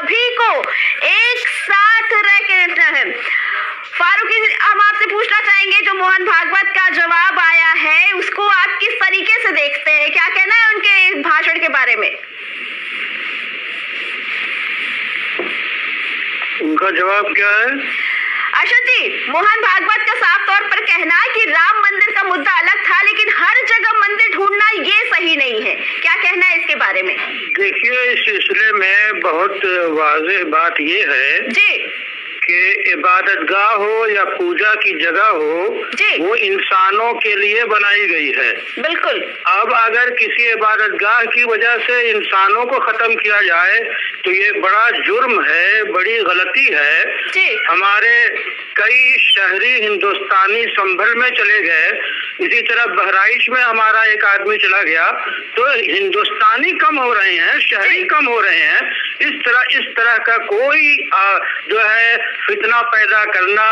सभी को एक साथ रह के रहना है। फारूकी, हम आपसे पूछना चाहेंगे, जो मोहन भागवत का जवाब आया है उसको आप किस तरीके से देखते हैं? क्या कहना है उनके भाषण के बारे में? उनका जवाब क्या है? अशोक जी, मोहन भागवत का साफ तौर पर कहना है कि राम मंदिर का मुद्दा अलग था, लेकिन हर जगह मंदिर ढूंढना ये सही नहीं है। क्या कहना है इसके बारे में? देखिए, इस सिलसिले में बहुत वाज़ेह बात ये है जी कि इबादतगाह हो या पूजा की जगह हो, वो इंसानों के लिए बनाई गई है। बिल्कुल। अब अगर किसी इबादतगाह की वजह से इंसानों को खत्म किया जाए तो ये बड़ा जुर्म है, बड़ी गलती है। जी। हमारे कई शहरी हिंदुस्तानी संभल में चले गए, इसी तरह बहराइच में हमारा एक आदमी चला गया, तो हिंदुस्तानी कम हो रहे हैं, शहरी कम हो रहे हैं। इस तरह का कोई जो है फितना पैदा करना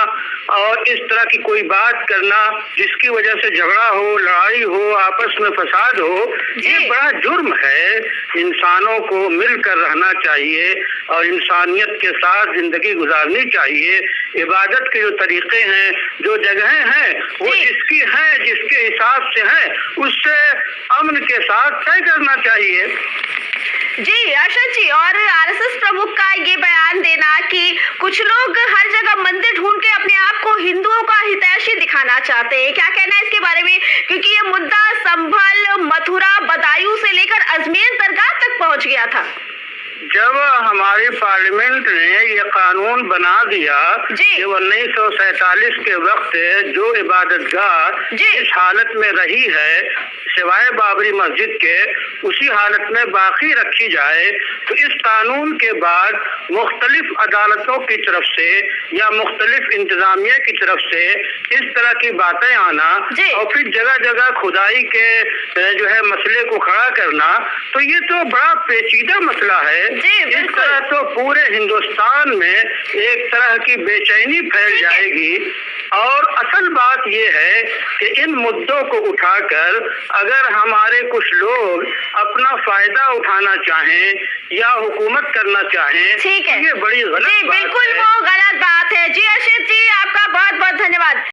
और इस तरह की कोई बात करना जिसकी वजह से झगड़ा हो, लड़ाई हो, आपस में फसाद हो, ये बड़ा जुर्म है। इंसानों को मिलकर रहना चाहिए और इंसानियत के साथ जिंदगी गुजारनी चाहिए। इबादत के जो तरीके हैं, जो जगहें हैं, वो जिसकी हैं, जिसके हिसाब से हैं, उससे अमन के साथ तय करना चाहिए। जी आशा जी, और आरएसएस प्रमुख का ये बयान देना कि कुछ लोग हर जगह मंदिर ढूंढ के अपने आप को हिंदुओं का हितैषी दिखाना चाहते हैं, क्या कहना है इसके बारे में? क्योंकि ये मुद्दा संभल, मथुरा, बदायूं से लेकर अजमेर दरगाह तक पहुंच गया था। जब हमारी पार्लियामेंट ने ये कानून बना दिया कि 1947 के वक्त जो इबादतगाह इस हालत में रही है सिवाय बाबरी मस्जिद के, उसी हालत में बाकी रखी जाए, तो इस कानून के बाद मुख्तलिफ अदालतों की तरफ से या मुख्तलिफ इंतजामिया की तरफ से इस तरह की बातें आना और फिर जगह जगह खुदाई के जो है मसले को खड़ा करना, तो ये तो बड़ा पेचीदा मसला है। इस तरह तो पूरे हिंदुस्तान में एक तरह की बेचैनी फैल जाएगी। और असल बात ये है कि इन मुद्दों को उठाकर अगर हमारे कुछ लोग अपना फायदा उठाना चाहें या हुकूमत करना चाहें, तो ये बड़ी गलत बात है। बिल्कुल वो गलत बात है। जी अर्शद जी, आपका बहुत बहुत धन्यवाद।